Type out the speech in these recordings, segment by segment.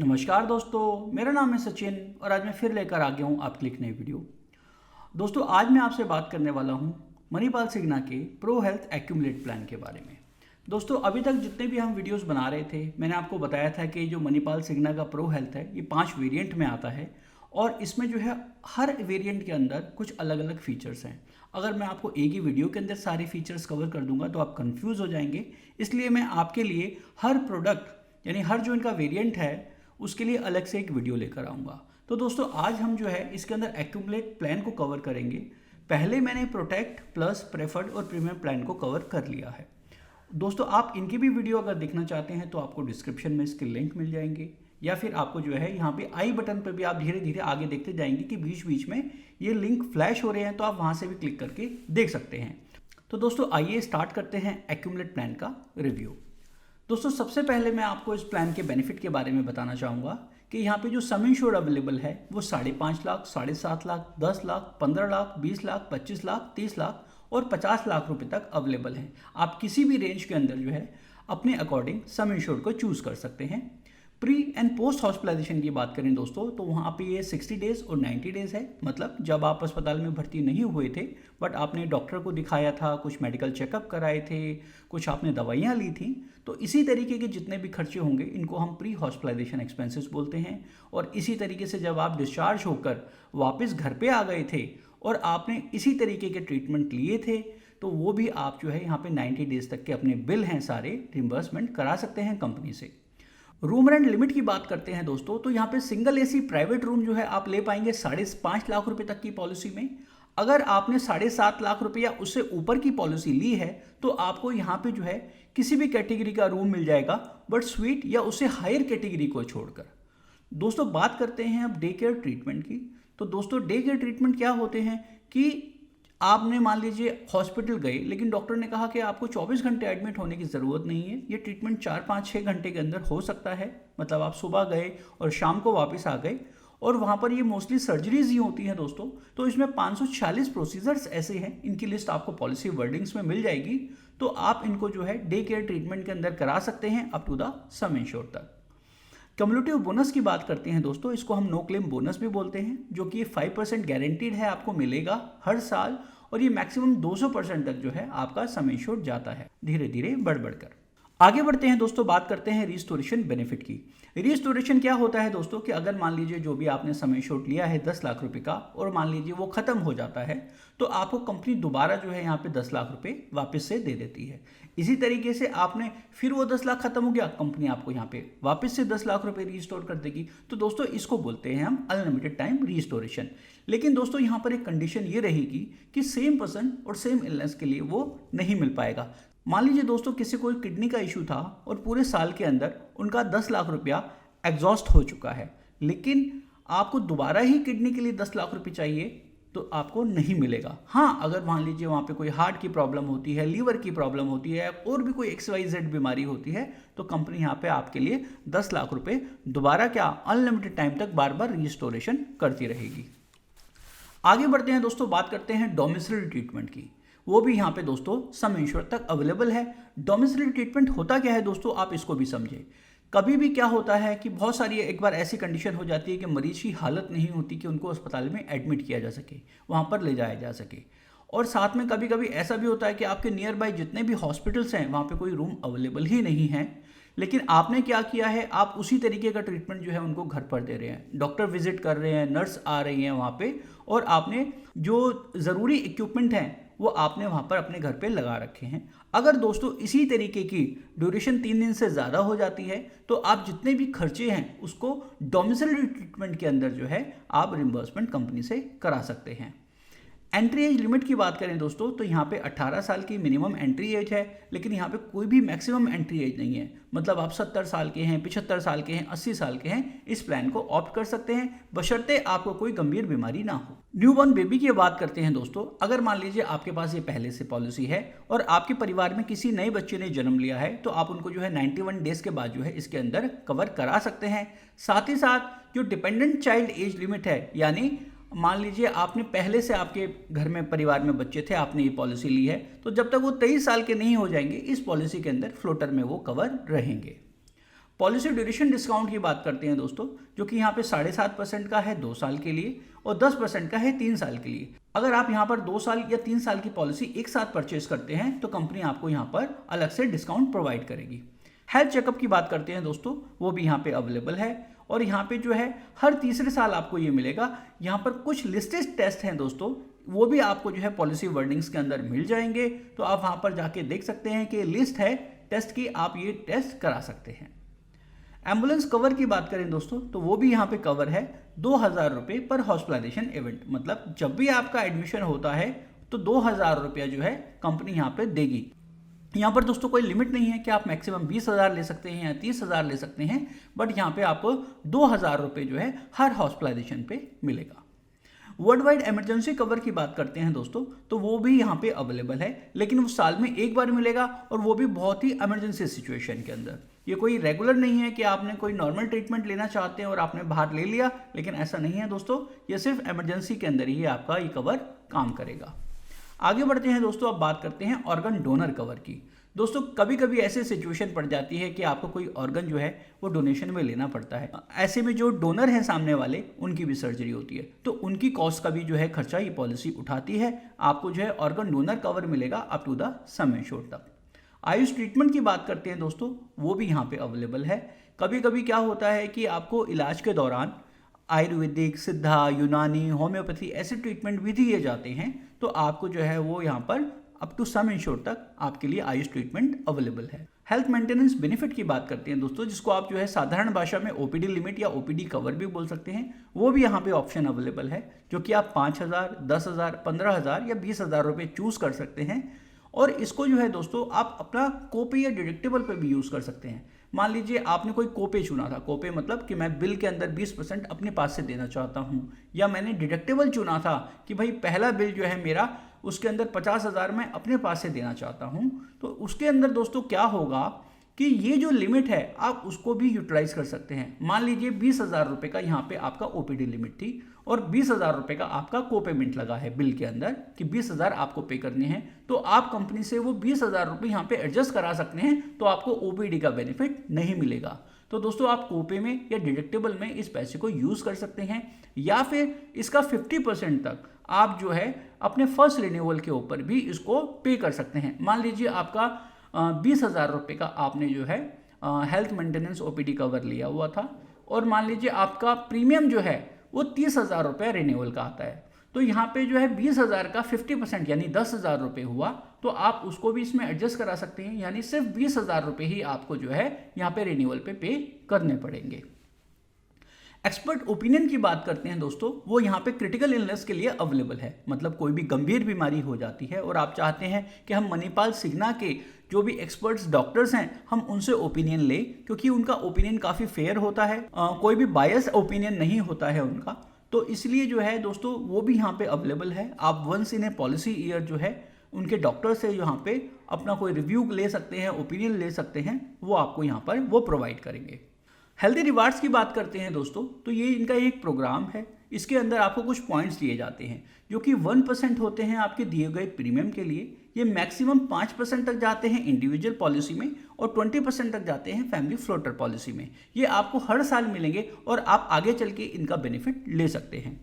नमस्कार दोस्तों, मेरा नाम है सचिन और आज मैं फिर लेकर आ गया हूँ आपके लिए एक नई वीडियो। दोस्तों, आज मैं आपसे बात करने वाला हूँ मणिपाल सिग्ना के प्रो हेल्थ एक्यूमुलेट प्लान के बारे में। दोस्तों, अभी तक जितने भी हम वीडियोस बना रहे थे, मैंने आपको बताया था कि जो मणिपाल सिग्ना का प्रो हेल्थ है, ये 5 वेरिएंट में आता है और इसमें जो है हर वेरिएंट के अंदर कुछ अलग अलग फीचर्स हैं। अगर मैं आपको एक ही वीडियो के अंदर सारे फीचर्स कवर कर दूंगा तो आप कंफ्यूज हो जाएंगे। इसलिए मैं आपके लिए हर प्रोडक्ट यानी हर जो इनका वेरिएंट है उसके लिए अलग से एक वीडियो लेकर आऊँगा। तो दोस्तों, आज हम जो है इसके अंदर एक्यूमुलेट प्लान को कवर करेंगे। पहले मैंने प्रोटेक्ट प्लस प्रेफर्ड और प्रीमियम प्लान को कवर कर लिया है। दोस्तों, आप इनकी भी वीडियो अगर देखना चाहते हैं तो आपको डिस्क्रिप्शन में इसके लिंक मिल जाएंगे, या फिर आपको जो है यहाँ पे आई बटन पर भी आप धीरे धीरे आगे देखते जाएंगे कि बीच बीच में ये लिंक फ्लैश हो रहे हैं, तो आप वहाँ से भी क्लिक करके देख सकते हैं। तो दोस्तों, आइए स्टार्ट करते हैं एक्यूमुलेट प्लान का रिव्यू। दोस्तों, सबसे पहले मैं आपको इस प्लान के बेनिफिट के बारे में बताना चाहूँगा कि यहाँ पे जो सम इंश्योर्ड अवेलेबल है वो 5.5 लाख, 7.5 लाख, 10 लाख, 15 लाख, 20 लाख, 25 लाख, 30 लाख और 50 लाख रुपए तक अवेलेबल हैं। आप किसी भी रेंज के अंदर जो है अपने अकॉर्डिंग सम इंश्योर्ड को चूज़ कर सकते हैं। प्री एंड पोस्ट हॉस्पिटलाइजेशन की बात करें दोस्तों, तो वहाँ पे ये 60 डेज़ और 90 डेज़ है। मतलब जब आप अस्पताल में भर्ती नहीं हुए थे बट आपने डॉक्टर को दिखाया था, कुछ मेडिकल चेकअप कराए थे, कुछ आपने दवाइयाँ ली थी, तो इसी तरीके के जितने भी खर्चे होंगे इनको हम प्री हॉस्पिटलाइजेशन एक्सपेंसेस बोलते हैं। और इसी तरीके से जब आप डिस्चार्ज होकर वापस घर पे आ गए थे और आपने इसी तरीके के ट्रीटमेंट लिए थे, तो वो भी आप जो है यहाँ पे 90 डेज़ तक के अपने बिल हैं सारे रिम्बर्समेंट करा सकते हैं कंपनी से। रूम रेंट लिमिट की बात करते हैं दोस्तों, तो यहाँ पे सिंगल एसी प्राइवेट रूम जो है आप ले पाएंगे 5.5 लाख रुपए तक की पॉलिसी में। अगर आपने 7.5 लाख रुपए या उससे ऊपर की पॉलिसी ली है तो आपको यहाँ पे जो है किसी भी कैटेगरी का रूम मिल जाएगा, बट स्वीट या उससे हायर कैटेगरी को छोड़कर। दोस्तों, बात करते हैं अब डे केयर ट्रीटमेंट की। तो दोस्तों, डे केयर ट्रीटमेंट क्या होते हैं कि आपने मान लीजिए हॉस्पिटल गए, लेकिन डॉक्टर ने कहा कि आपको 24 घंटे एडमिट होने की ज़रूरत नहीं है, ये ट्रीटमेंट 4-5-6 घंटे के अंदर हो सकता है। मतलब आप सुबह गए और शाम को वापस आ गए, और वहाँ पर ये मोस्टली सर्जरीज ही होती हैं दोस्तों। तो इसमें 546 प्रोसीजर्स ऐसे हैं, इनकी लिस्ट आपको पॉलिसी वर्डिंग्स में मिल जाएगी। तो आप इनको जो है डे केयर ट्रीटमेंट के अंदर करा सकते हैं up to the sum insured तक। कम्युलेटिव बोनस की बात करते हैं दोस्तों, इसको हम नो क्लेम बोनस भी बोलते हैं, जो कि 5% गारंटीड है, आपको मिलेगा हर साल। और ये मैक्सिमम 200% तक जो है आपका सम इंश्योर्ड जाता है, धीरे धीरे बढ़ बढ़कर। आगे बढ़ते हैं दोस्तों, बात करते हैं रिस्टोरेशन बेनिफिट की। रिस्टोरेशन क्या होता है दोस्तों कि अगर मान लीजिए जो भी आपने सम इंश्योर्ड लिया है 10 लाख रुपए का, और मान लीजिए वो खत्म हो जाता है, तो आपको कंपनी दोबारा जो है यहाँ पे 10 लाख रुपए वापस से दे देती है। इसी तरीके से आपने फिर वो 10 लाख खत्म हो गया, कंपनी आपको यहाँ पे वापस से 10 लाख रुपए रिस्टोर कर देगी। तो दोस्तों, इसको बोलते हैं हम अनलिमिटेड टाइम रिस्टोरेशन। लेकिन दोस्तों, यहाँ पर एक कंडीशन ये रहेगी कि सेम पर्सन और सेम इलनेस के लिए वो नहीं मिल पाएगा। मान लीजिए दोस्तों, किसी को किडनी का इशू था और पूरे साल के अंदर उनका 10 लाख रुपया एग्जॉस्ट हो चुका है, लेकिन आपको दोबारा ही किडनी के लिए 10 लाख रुपए चाहिए, तो आपको नहीं मिलेगा। हाँ, अगर मान लीजिए वहाँ पे कोई हार्ट की प्रॉब्लम होती है, लीवर की प्रॉब्लम होती है, और भी कोई XYZ बीमारी होती है, तो कंपनी यहाँ पे आपके लिए 10 लाख रुपए दोबारा क्या अनलिमिटेड टाइम तक बार बार रिस्टोरेशन करती रहेगी। आगे बढ़ते हैं दोस्तों, बात करते हैं डोमिसिलरी ट्रीटमेंट की। वो भी यहाँ पे दोस्तों सम इंश्योर्ड तक अवेलेबल है। डोमिसिलरी ट्रीटमेंट होता क्या है दोस्तों, आप इसको भी समझे। कभी भी क्या होता है कि बहुत सारी एक बार ऐसी कंडीशन हो जाती है कि मरीज की हालत नहीं होती कि उनको अस्पताल में एडमिट किया जा सके, वहाँ पर ले जाया जा सके। और साथ में कभी कभी ऐसा भी होता है कि आपके नियर बाय जितने भी हॉस्पिटल्स हैं वहाँ पे कोई रूम अवेलेबल ही नहीं है, लेकिन आपने क्या किया है, आप उसी तरीके का ट्रीटमेंट जो है उनको घर पर दे रहे हैं, डॉक्टर विजिट कर रहे हैं, नर्स आ रही हैं वहाँ पे, और आपने जो ज़रूरी इक्विपमेंट हैं वो आपने वहाँ पर अपने घर पे लगा रखे हैं। अगर दोस्तों इसी तरीके की ड्यूरेशन 3 दिन से ज़्यादा हो जाती है, तो आप जितने भी खर्चे हैं उसको डोमिसिलरी ट्रीटमेंट के अंदर जो है आप रिम्बर्समेंट कंपनी से करा सकते हैं। एंट्री एज लिमिट की बात करें दोस्तों, तो यहाँ पे 18 साल की मिनिमम एंट्री एज है, लेकिन यहाँ पे कोई भी मैक्सिमम एंट्री एज नहीं है। मतलब आप 70 साल के हैं, 75 साल के हैं, 80 साल के हैं, इस प्लान को ऑप्ट कर सकते हैं, बशर्ते आपको कोई गंभीर बीमारी ना हो। न्यूबॉर्न बेबी की बात करते हैं दोस्तों, अगर मान लीजिए आपके पास ये पहले से पॉलिसी है और आपके परिवार में किसी नए बच्चे ने जन्म लिया है, तो आप उनको जो है 91 डेज के बाद जो है इसके अंदर कवर करा सकते हैं। साथ ही साथ जो डिपेंडेंट चाइल्ड एज लिमिट है, यानी मान लीजिए आपने पहले से आपके घर में परिवार में बच्चे थे, आपने ये पॉलिसी ली है, तो जब तक वो 23 साल के नहीं हो जाएंगे इस पॉलिसी के अंदर फ्लोटर में वो कवर रहेंगे। पॉलिसी ड्यूरेशन डिस्काउंट की बात करते हैं दोस्तों, जो कि यहाँ पे 7.5% का है 2 साल के लिए और 10% का है 3 साल के लिए। अगर आप यहाँ पर 2 साल या 3 साल की पॉलिसी एक साथ परचेज करते हैं तो कंपनी आपको यहाँ पर अलग से डिस्काउंट प्रोवाइड करेगी। हेल्थ चेकअप की बात करते हैं दोस्तों, वो भी यहाँ पे अवेलेबल है और यहाँ पे जो है हर तीसरे साल आपको ये मिलेगा। यहाँ पर कुछ लिस्टेड टेस्ट हैं दोस्तों, वो भी आपको जो है पॉलिसी वर्डिंग्स के अंदर मिल जाएंगे, तो आप वहाँ पर जाके देख सकते हैं कि लिस्ट है टेस्ट की, आप ये टेस्ट करा सकते हैं। एम्बुलेंस कवर की बात करें दोस्तों, तो वो भी यहाँ पे कवर है 2,000 रुपये पर हॉस्पिटलाइजेशन इवेंट। मतलब जब भी आपका एडमिशन होता है तो 2,000 रुपया जो है कंपनी यहाँ पे देगी। यहाँ पर दोस्तों कोई लिमिट नहीं है कि आप मैक्सिमम 20,000 ले सकते हैं या 30,000 ले सकते हैं, बट यहाँ पे आपको 2,000 रुपये जो है हर हॉस्पिटलाइजेशन पे मिलेगा। वर्ल्ड वाइड इमरजेंसी कवर की बात करते हैं दोस्तों, तो वो भी यहाँ पे अवेलेबल है, लेकिन वो साल में एक बार मिलेगा और वो भी बहुत ही इमरजेंसी सिचुएशन के अंदर। ये कोई रेगुलर नहीं है कि आपने कोई नॉर्मल ट्रीटमेंट लेना चाहते हैं और आपने बाहर ले लिया, लेकिन ऐसा नहीं है दोस्तों, ये सिर्फ इमरजेंसी के अंदर ही आपका ये कवर काम करेगा। आगे बढ़ते हैं दोस्तों, अब बात करते हैं ऑर्गन डोनर कवर की। दोस्तों कभी कभी ऐसे सिचुएशन पड़ जाती है कि आपको कोई ऑर्गन जो है वो डोनेशन में लेना पड़ता है। ऐसे में जो डोनर हैं सामने वाले, उनकी भी सर्जरी होती है, तो उनकी कॉस्ट का भी जो है खर्चा ये पॉलिसी उठाती है। आपको जो है ऑर्गन डोनर कवर मिलेगा up to the sum assured तक। आयुष ट्रीटमेंट की बात करते हैं दोस्तों, वो भी यहाँ पे अवेलेबल है। कभी कभी क्या होता है कि आपको इलाज के दौरान आयुर्वेदिक, सिद्धा, यूनानी, होम्योपैथी ऐसे ट्रीटमेंट भी दिए जाते हैं, तो आपको जो है वो यहाँ पर अप टू सम इंश्योर तक आपके लिए आयुष ट्रीटमेंट अवेलेबल है। हेल्थ मेंटेनेंस बेनिफिट की बात करते हैं दोस्तों, जिसको आप जो है साधारण भाषा में ओपीडी लिमिट या ओपीडी कवर भी बोल सकते हैं, वो भी यहाँ पे ऑप्शन अवेलेबल है, जो कि आप 5,000, 10,000, 15,000 या 20,000 रुपये चूज कर सकते हैं। और इसको जो है दोस्तों आप अपना कोपे या डिडक्टेबल पे भी यूज़ कर सकते हैं। मान लीजिए आपने कोई कोपे चुना था, कोपे मतलब कि मैं बिल के अंदर 20% अपने पास से देना चाहता हूँ, या मैंने डिडक्टेबल चुना था कि भाई पहला बिल जो है मेरा उसके अंदर 50,000 मैं अपने पास से देना चाहता हूँ, तो उसके अंदर दोस्तों क्या होगा कि ये जो लिमिट है आप उसको भी यूटिलाइज कर सकते हैं। मान लीजिए 20,000 रुपये का यहाँ पे आपका ओपीडी लिमिट थी और 20,000 रुपये का आपका को पेमेंट लगा है बिल के अंदर कि 20,000 आपको पे करने हैं, तो आप कंपनी से वो 20,000 रुपये यहाँ पे एडजस्ट करा सकते हैं, तो आपको ओपीडी का बेनिफिट नहीं मिलेगा। तो दोस्तों आप कोपे में या डिडक्टेबल में इस पैसे को यूज़ कर सकते हैं, या फिर इसका 50% तक आप जो है अपने फर्स्ट रिन्यूअल के ऊपर भी इसको पे कर सकते हैं। मान लीजिए आपका 20,000 रुपये का आपने जो है हेल्थ मेंटेनेंस ओपीडी कवर लिया हुआ था, और मान लीजिए आपका प्रीमियम जो है वो 30,000 रुपये रिन्यूअल का आता है, तो यहाँ पे जो है 20,000 का 50% यानी 10,000 रुपये हुआ, तो आप उसको भी इसमें एडजस्ट करा सकते हैं, यानी सिर्फ 20,000 रुपये ही आपको जो है यहाँ पे रिन्यूअल पे करने पड़ेंगे। एक्सपर्ट ओपिनियन की बात करते हैं दोस्तों, वो यहाँ पे क्रिटिकल इलनेस के लिए अवेलेबल है। मतलब कोई भी गंभीर बीमारी हो जाती है और आप चाहते हैं कि हम मणिपाल सिग्ना के जो भी एक्सपर्ट्स डॉक्टर्स हैं हम उनसे ओपिनियन लें, क्योंकि उनका ओपिनियन काफ़ी फेयर होता है, कोई भी बायस ओपिनियन नहीं होता है उनका, तो इसलिए जो है दोस्तों वो भी यहाँ पे अवेलेबल है। आप once in a policy year जो है उनके डॉक्टर से यहाँ पे अपना कोई रिव्यू ले सकते हैं, ओपिनियन ले सकते हैं, वो आपको यहाँ पर वो प्रोवाइड करेंगे। हेल्दी रिवार्ड्स की बात करते हैं दोस्तों, तो ये इनका एक प्रोग्राम है, इसके अंदर आपको कुछ पॉइंट्स दिए जाते हैं जो कि 1% होते हैं आपके दिए गए प्रीमियम के लिए। ये मैक्सिमम 5% तक जाते हैं इंडिविजुअल पॉलिसी में और 20% तक जाते हैं फैमिली फ्लोटर पॉलिसी में। ये आपको हर साल मिलेंगे और आप आगे चल के इनका बेनिफिट ले सकते हैं।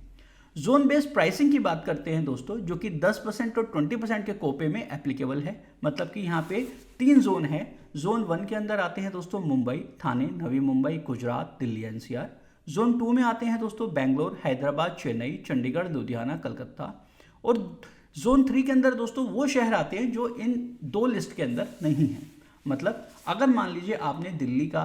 जोन बेस्ड प्राइसिंग की बात करते हैं दोस्तों, जो कि 10% और 20% के कोपे में एप्लीकेबल है। मतलब कि यहाँ पे 3 जोन है। जोन 1 के अंदर आते हैं दोस्तों मुंबई, ठाणे, नवी मुंबई, गुजरात, दिल्ली एनसीआर। जोन 2 में आते हैं दोस्तों बेंगलोर, हैदराबाद, चेन्नई, चंडीगढ़, लुधियाना, कलकत्ता। और जोन 3 के अंदर दोस्तों वो शहर आते हैं जो इन 2 लिस्ट के अंदर नहीं हैं। मतलब अगर मान लीजिए आपने दिल्ली का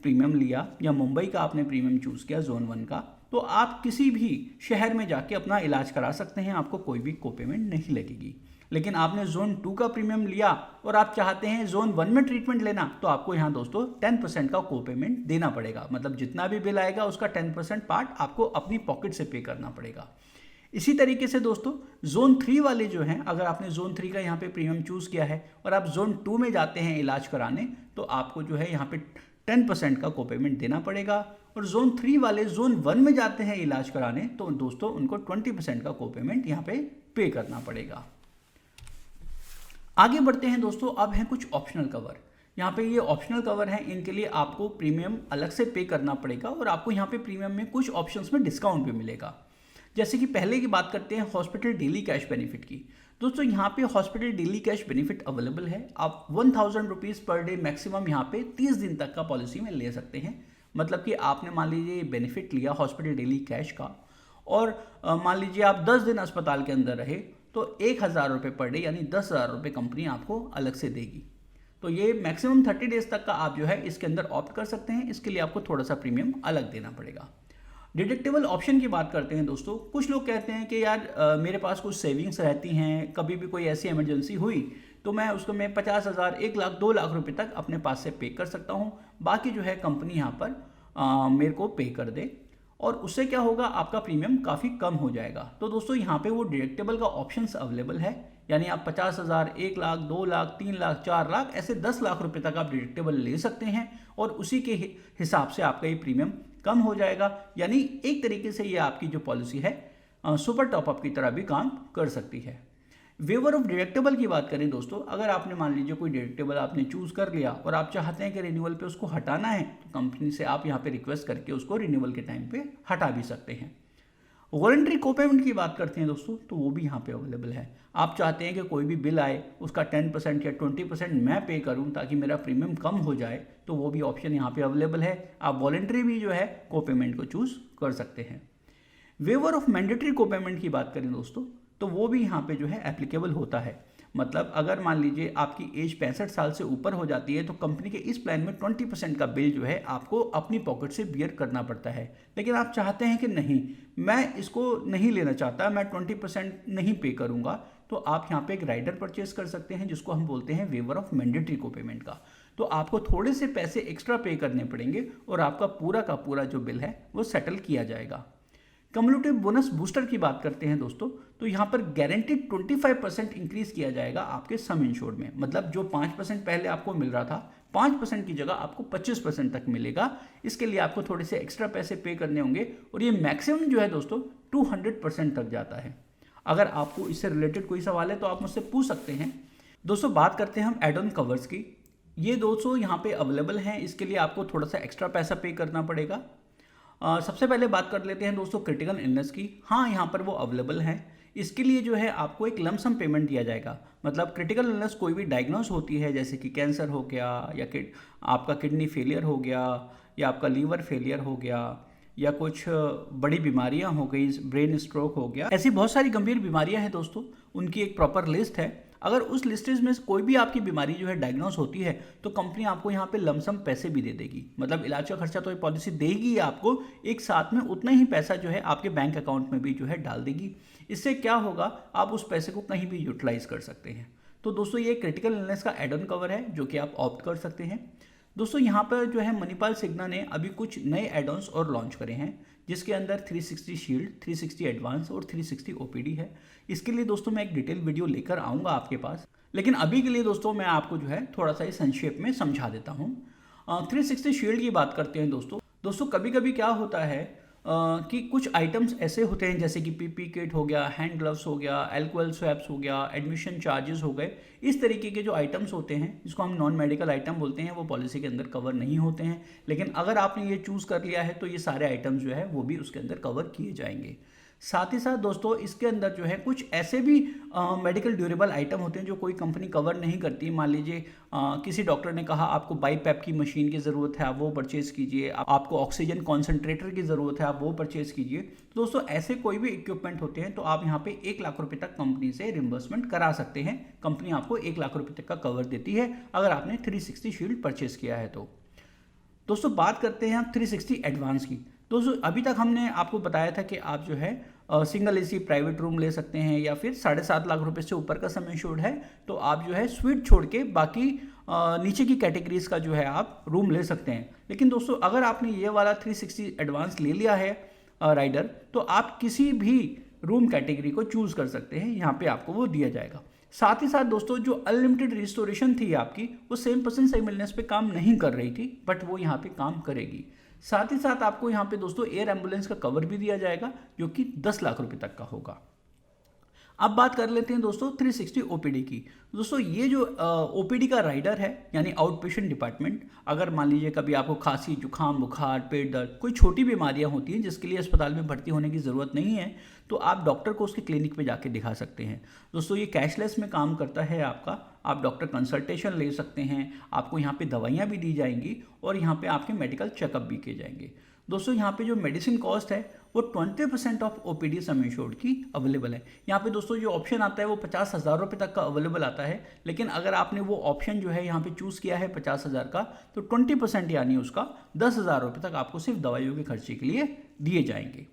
प्रीमियम लिया या मुंबई का आपने प्रीमियम चूज़ किया जोन 1 का, तो आप किसी भी शहर में जाके अपना इलाज करा सकते हैं, आपको कोई भी कोपेमेंट नहीं लगेगी। लेकिन आपने जोन 2 का प्रीमियम लिया और आप चाहते हैं जोन 1 में ट्रीटमेंट लेना, तो आपको यहाँ दोस्तों 10% का कोपेमेंट देना पड़ेगा। मतलब जितना भी बिल आएगा उसका 10% पार्ट आपको अपनी पॉकेट से पे करना पड़ेगा। इसी तरीके से दोस्तों जोन 3 वाले जो हैं, अगर आपने जोन 3 का यहाँ पे प्रीमियम चूज़ किया है और आप जोन 2 में जाते हैं इलाज कराने, तो आपको जो है यहाँ पे 10% का कोपेमेंट देना पड़ेगा। और जोन 3 वाले जोन 1 में जाते हैं इलाज कराने, तो दोस्तों उनको 20% का कोपेमेंट यहाँ पे करना पड़ेगा। आगे बढ़ते हैं दोस्तों, अब हैं कुछ ऑप्शनल कवर, यहाँ पे ये ऑप्शनल कवर है, इनके लिए आपको प्रीमियम अलग से पे करना पड़ेगा और आपको यहाँ पे प्रीमियम में कुछ ऑप्शंस में डिस्काउंट भी मिलेगा। जैसे कि पहले की बात करते हैं हॉस्पिटल डेली कैश बेनिफिट की। दोस्तों यहाँ पे hospital daily cash benefit available है। आप 1000 रुपीज़ पर डे मैक्सिमम यहाँ पे 30 दिन तक का पॉलिसी में ले सकते हैं। मतलब कि आपने मान लीजिए बेनिफिट लिया हॉस्पिटल डेली कैश का और मान लीजिए आप 10 दिन अस्पताल के अंदर रहे तो 1000 रुपये पर डे यानी 10,000 रुपये कंपनी आपको अलग से देगी। तो ये मैक्सिमम 30 डेज तक का आप जो है इसके अंदर ऑप्ट कर सकते हैं। इसके लिए आपको थोड़ा सा प्रीमियम अलग देना पड़ेगा। डिडक्टेबल ऑप्शन की बात करते हैं दोस्तों। कुछ लोग कहते हैं कि यार मेरे पास कुछ सेविंग्स रहती हैं, कभी भी कोई ऐसी इमरजेंसी हुई तो मैं उसको 50,000, 1 लाख, 2 लाख रुपए तक अपने पास से पे कर सकता हूँ, बाकी जो है कंपनी यहाँ पर मेरे को पे कर दे और उससे क्या होगा, आपका प्रीमियम काफ़ी कम हो जाएगा। तो दोस्तों यहाँ पे वो डिडक्टेबल का ऑप्शंस अवेलेबल है, यानी आप 50,000, 1 लाख, 2 लाख, 3 लाख, 4 लाख, ऐसे 10 लाख रुपए तक आप डिडक्टेबल ले सकते हैं और उसी के हिसाब से आपका ये प्रीमियम कम हो जाएगा। यानी एक तरीके से ये आपकी जो पॉलिसी है सुपर टॉपअप की तरह भी काम कर सकती है। वेवर ऑफ डिडक्टेबल की बात करें दोस्तों, अगर आपने मान लीजिए कोई डिडक्टेबल आपने चूज़ कर लिया और आप चाहते हैं कि रिन्यूअल पे उसको हटाना है तो कंपनी से आप यहाँ पे रिक्वेस्ट करके उसको रिन्यूअल के टाइम पे हटा भी सकते हैं। वॉलंटरी कोपेमेंट की बात करते हैं दोस्तों, तो वो भी यहाँ पे अवेलेबल है। आप चाहते हैं कि कोई भी बिल आए उसका 10% या 20% मैं पे करूँ ताकि मेरा प्रीमियम कम हो जाए, तो वो भी ऑप्शन यहाँ पे अवेलेबल है। आप वॉलंटरी भी जो है कोपेमेंट को चूज़ कर सकते हैं। वेवर ऑफ मैंडेटरी कोपेमेंट की बात करें दोस्तों, तो वो भी यहाँ पे जो है एप्लीकेबल होता है। मतलब अगर मान लीजिए आपकी एज 65 साल से ऊपर हो जाती है तो कंपनी के इस प्लान में 20% का बिल जो है आपको अपनी पॉकेट से बियर करना पड़ता है। लेकिन आप चाहते हैं कि नहीं, मैं इसको नहीं लेना चाहता, मैं 20% नहीं पे करूँगा, तो आप यहाँ पे एक राइडर परचेज कर सकते हैं जिसको हम बोलते हैं वेवर ऑफ मैंडेटरी कोपेमेंट का। तो आपको थोड़े से पैसे एक्स्ट्रा पे करने पड़ेंगे और आपका पूरा का पूरा जो बिल है वो सेटल किया जाएगा। कम्युलेटिव बोनस बूस्टर की बात करते हैं दोस्तों, तो यहाँ पर गारंटीड 25% इंक्रीज किया जाएगा आपके सम इंश्योर्ड में। मतलब जो 5% पहले आपको मिल रहा था, 5% की जगह आपको 25% तक मिलेगा। इसके लिए आपको थोड़े से एक्स्ट्रा पैसे पे करने होंगे और ये मैक्सिमम जो है दोस्तों 200% तक जाता है। अगर आपको इससे रिलेटेड कोई सवाल है तो आप मुझसे पूछ सकते हैं। दोस्तों बात करते हैं हम एड ऑन कवर्स की। ये दोस्तों यहाँ पे अवेलेबल हैं, इसके लिए आपको थोड़ा सा एक्स्ट्रा पैसा पे करना पड़ेगा। सबसे पहले बात कर लेते हैं दोस्तों क्रिटिकल इलनेस की। हाँ, यहाँ पर वो अवेलेबल हैं। इसके लिए जो है आपको एक लमसम पेमेंट दिया जाएगा। मतलब क्रिटिकल इलनेस कोई भी डायग्नोस होती है, जैसे कि कैंसर हो गया या आपका किडनी फेलियर हो गया या आपका लीवर फेलियर हो गया या कुछ बड़ी बीमारियां हो गई, ब्रेन स्ट्रोक हो गया, ऐसी बहुत सारी गंभीर बीमारियां हैं दोस्तों, उनकी एक प्रॉपर लिस्ट है। अगर उस लिस्टेज में कोई भी आपकी बीमारी जो है डायग्नोस होती है तो कंपनी आपको यहाँ पे लमसम पैसे भी दे देगी। मतलब इलाज का खर्चा तो ये पॉलिसी देगी आपको, एक साथ में उतना ही पैसा जो है आपके बैंक अकाउंट में भी जो है डाल देगी। इससे क्या होगा, आप उस पैसे को कहीं भी यूटिलाइज कर सकते हैं। तो दोस्तों ये क्रिटिकल इलनेस का एड ऑन कवर है जो कि आप ऑप्ट कर सकते हैं। दोस्तों यहाँ पर जो है मणिपाल सिग्ना ने अभी कुछ नए एड-ऑन्स और लॉन्च करे हैं, जिसके अंदर 360 शील्ड, 360 एडवांस और 360 ओपीडी है। इसके लिए दोस्तों मैं एक डिटेल वीडियो लेकर आऊँगा आपके पास, लेकिन अभी के लिए दोस्तों मैं आपको जो है थोड़ा सा संक्षेप में समझा देता हूँ। 360 शील्ड की बात करते हैं दोस्तों कभी कभी क्या होता है कि कुछ आइटम्स ऐसे होते हैं जैसे कि पीपी किट हो गया, हैंड ग्लव्स हो गया, एल्कोहल स्वैप्स हो गया, एडमिशन चार्जेस हो गए। इस तरीके के जो आइटम्स होते हैं जिसको हम नॉन मेडिकल आइटम बोलते हैं, वो पॉलिसी के अंदर कवर नहीं होते हैं। लेकिन अगर आपने ये चूज़ कर लिया है तो ये सारे आइटम्स जो है वो भी उसके अंदर कवर किए जाएंगे। साथ ही साथ दोस्तों इसके अंदर जो है कुछ ऐसे भी मेडिकल ड्यूरेबल आइटम होते हैं जो कोई कंपनी कवर नहीं करती। मान लीजिए किसी डॉक्टर ने कहा आपको बाईपैप की मशीन की ज़रूरत है, आप वो परचेज़ कीजिए। आपको ऑक्सीजन कॉन्सेंट्रेटर की ज़रूरत है, आप वो परचेज़ कीजिए। तो दोस्तों ऐसे कोई भी इक्विपमेंट होते हैं तो आप यहाँ पे 1 लाख रुपये तक कंपनी से रिम्बर्समेंट करा सकते हैं। कंपनी आपको 1 लाख रुपये तक का कवर देती है अगर आपने 360 शील्ड परचेज़ किया है तो। दोस्तों बात करते हैं हम 360 एडवांस की। दोस्तों अभी तक हमने आपको बताया था कि आप जो है सिंगल एसी प्राइवेट रूम ले सकते हैं या फिर 7.5 लाख रुपए से ऊपर का सम इंश्योर्ड है तो आप जो है स्वीट छोड़ के बाकी नीचे की कैटेगरीज का जो है आप रूम ले सकते हैं। लेकिन दोस्तों अगर आपने ये वाला 360 एडवांस ले लिया है राइडर, तो आप किसी भी रूम कैटेगरी को चूज़ कर सकते हैं, यहाँ पे आपको वो दिया जाएगा। साथ ही साथ दोस्तों जो अनलिमिटेड रिस्टोरेशन थी आपकी, वो सेम पर्सन सेम इलनेस पे काम नहीं कर रही थी, बट वो यहाँ पे काम करेगी। साथ ही साथ आपको यहाँ पे दोस्तों एयर एम्बुलेंस का कवर भी दिया जाएगा जो कि 10 लाख रुपए तक का होगा। अब बात कर लेते हैं दोस्तों 360 ओपीडी की। दोस्तों ये जो ओपीडी का राइडर है यानी आउट पेशेंट डिपार्टमेंट, अगर मान लीजिए कभी आपको खांसी, जुकाम, बुखार, पेट दर्द, कोई छोटी बीमारियां होती हैं जिसके लिए अस्पताल में भर्ती होने की ज़रूरत नहीं है, तो आप डॉक्टर को उसके क्लिनिक पे जाके दिखा सकते हैं। दोस्तों ये कैशलेस में काम करता है आपका, आप डॉक्टर कंसल्टेशन ले सकते हैं, आपको यहाँ पे दवाइयाँ भी दी जाएंगी और यहाँ पे आपके मेडिकल चेकअप भी किए जाएंगे। दोस्तों यहाँ पे जो मेडिसिन कॉस्ट है वो 20% ऑफ ओपीडी सम इंश्योर्ड की अवेलेबल है। यहाँ पे दोस्तों जो ऑप्शन आता है वो 50,000 रुपये तक का अवेलेबल आता है, लेकिन अगर आपने वो ऑप्शन जो है यहाँ पे चूज़ किया है 50,000 का, तो 20% यानी उसका 10,000 रुपये तक आपको सिर्फ दवाइयों के खर्चे के लिए दिए जाएंगे।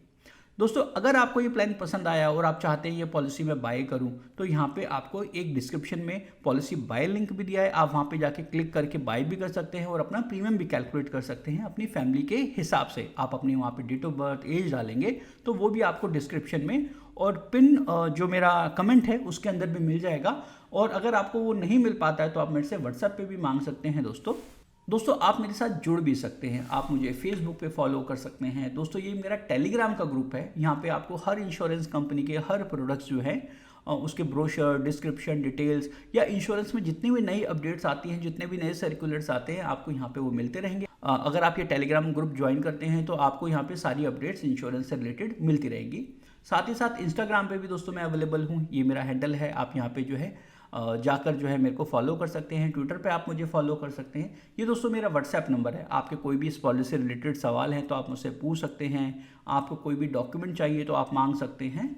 दोस्तों अगर आपको ये प्लान पसंद आया और आप चाहते हैं ये पॉलिसी मैं बाय करूं, तो यहाँ पे आपको एक डिस्क्रिप्शन में पॉलिसी बाय लिंक भी दिया है, आप वहाँ पे जाके क्लिक करके बाय भी कर सकते हैं और अपना प्रीमियम भी कैलकुलेट कर सकते हैं अपनी फैमिली के हिसाब से। आप अपनी वहाँ पे डेट ऑफ बर्थ, एज डालेंगे तो वो भी आपको डिस्क्रिप्शन में और पिन जो मेरा कमेंट है उसके अंदर भी मिल जाएगा। और अगर आपको वो नहीं मिल पाता है तो आप मेरे से व्हाट्सएप पे भी मांग सकते हैं। दोस्तों आप मेरे साथ जुड़ भी सकते हैं, आप मुझे फेसबुक पे फॉलो कर सकते हैं। दोस्तों ये मेरा टेलीग्राम का ग्रुप है, यहाँ पे आपको हर इंश्योरेंस कंपनी के हर प्रोडक्ट्स जो है उसके ब्रोशर, डिस्क्रिप्शन, डिटेल्स या इंश्योरेंस में जितनी भी नई अपडेट्स आती हैं, जितने भी नए सर्कुलर्स आते हैं, आपको यहाँ पे वो मिलते रहेंगे। अगर आप ये टेलीग्राम ग्रुप ज्वाइन करते हैं तो आपको यहाँ पे सारी अपडेट्स इंश्योरेंस से रिलेटेड मिलती रहेंगी। साथ ही साथ इंस्टाग्राम पे भी दोस्तों मैं अवेलेबल हूँ, ये मेरा हैंडल है, आप यहाँ पे जो है जाकर जो है मेरे को फॉलो कर सकते हैं। ट्विटर पे आप मुझे फॉलो कर सकते हैं। ये दोस्तों मेरा व्हाट्सएप नंबर है, आपके कोई भी इस पॉलिसी से रिलेटेड सवाल हैं तो आप मुझसे पूछ सकते हैं, आपको कोई भी डॉक्यूमेंट चाहिए तो आप मांग सकते हैं।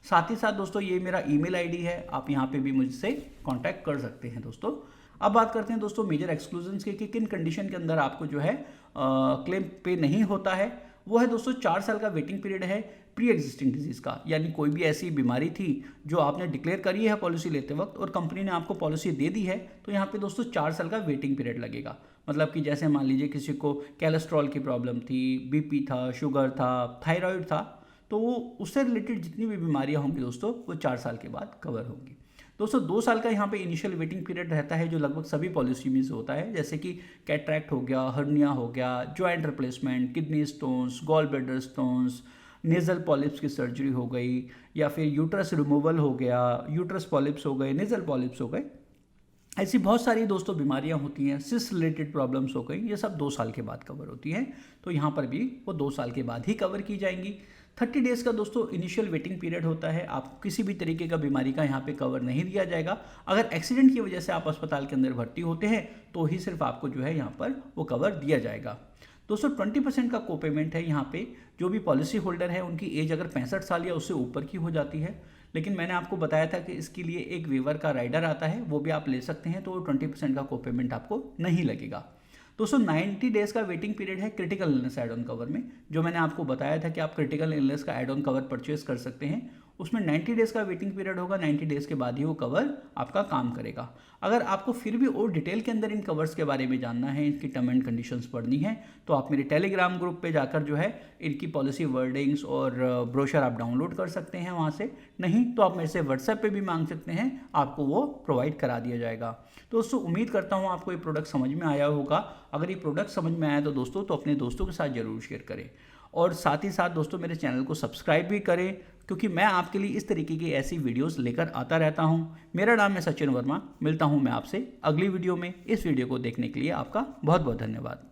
साथ ही साथ दोस्तों ये मेरा ईमेल आईडी है, आप यहाँ पे भी मुझसे कांटेक्ट कर सकते हैं। दोस्तों अब बात करते हैं दोस्तों मेजर एक्सक्लूजन्स की कि किन कंडीशन के अंदर आपको जो है क्लेम पे नहीं होता है। वो है दोस्तों 4 साल का वेटिंग पीरियड है प्री एग्जिस्टिंग डिजीज़ का, यानी कोई भी ऐसी बीमारी थी जो आपने डिक्लेयर करी है पॉलिसी लेते वक्त और कंपनी ने आपको पॉलिसी दे दी है, तो यहाँ पे दोस्तों 4 साल का वेटिंग पीरियड लगेगा। मतलब कि जैसे मान लीजिए किसी को कोलेस्ट्रॉल की प्रॉब्लम थी, बीपी था, शुगर था, थायराइड था, तो वो उससे रिलेटेड जितनी भी बीमारियाँ होंगी दोस्तों वो 4 साल के बाद कवर होंगी। दोस्तों 2 साल का यहाँ पे इनिशियल वेटिंग पीरियड रहता है जो लगभग सभी पॉलिसी में से होता है, जैसे कि कैटरैक्ट हो गया, हर्निया हो गया, joint replacement, kidney stones, gall bladder stones, nasal polyps की सर्जरी हो गई, या फिर यूट्रस रिमूवल हो गया, यूट्रस पॉलिप्स हो गए, नेज़ल पॉलिप्स हो गए। ऐसी बहुत सारी दोस्तों बीमारियां होती हैं, सिस रिलेटेड प्रॉब्लम्स हो गई, ये सब 2 साल के बाद कवर होती हैं, तो यहाँ पर भी वो 2 साल के बाद ही कवर की जाएंगी। 30 डेज़ का दोस्तों इनिशियल वेटिंग पीरियड होता है, आपको किसी भी तरीके का बीमारी का यहाँ पे कवर नहीं दिया जाएगा। अगर एक्सीडेंट की वजह से आप अस्पताल के अंदर भर्ती होते हैं तो ही सिर्फ आपको जो है यहाँ पर वो कवर दिया जाएगा। दोस्तों 20% का को पेमेंट है यहाँ पे, जो भी पॉलिसी होल्डर है उनकी एज अगर 65 साल या उससे ऊपर की हो जाती है, लेकिन मैंने आपको बताया था कि इसके लिए एक वेवर का राइडर आता है, वो भी आप ले सकते हैं, तो 20% का को पेमेंट आपको नहीं लगेगा। दोस्तों 90 डेज़ का वेटिंग पीरियड है critical illness add on cover में, जो मैंने आपको बताया था कि आप क्रिटिकल इलनेस का एड ऑन कवर परचेज कर सकते हैं, उसमें 90 डेज़ का वेटिंग पीरियड होगा। 90 डेज़ के बाद ही वो कवर आपका काम करेगा। अगर आपको फिर भी और डिटेल के अंदर इन कवर्स के बारे में जानना है, इनकी टर्म एंड कंडीशंस पढ़नी है, तो आप मेरे टेलीग्राम ग्रुप पे जाकर जो है इनकी पॉलिसी वर्डिंग्स और ब्रोशर आप डाउनलोड कर सकते हैं वहाँ से। नहीं तो आप मेरे से व्हाट्सएप पे भी मांग सकते हैं, आपको वो प्रोवाइड करा दिया जाएगा। तो दोस्तों उम्मीद करता हूँ आपको ये प्रोडक्ट समझ में आया होगा। अगर ये प्रोडक्ट समझ में आया तो दोस्तों तो अपने दोस्तों के साथ ज़रूर शेयर करें, और साथ ही साथ दोस्तों मेरे चैनल को सब्सक्राइब भी करें, क्योंकि मैं आपके लिए इस तरीके की ऐसी वीडियोस लेकर आता रहता हूं। मेरा नाम है सचिन वर्मा, मिलता हूं मैं आपसे अगली वीडियो में। इस वीडियो को देखने के लिए आपका बहुत बहुत धन्यवाद।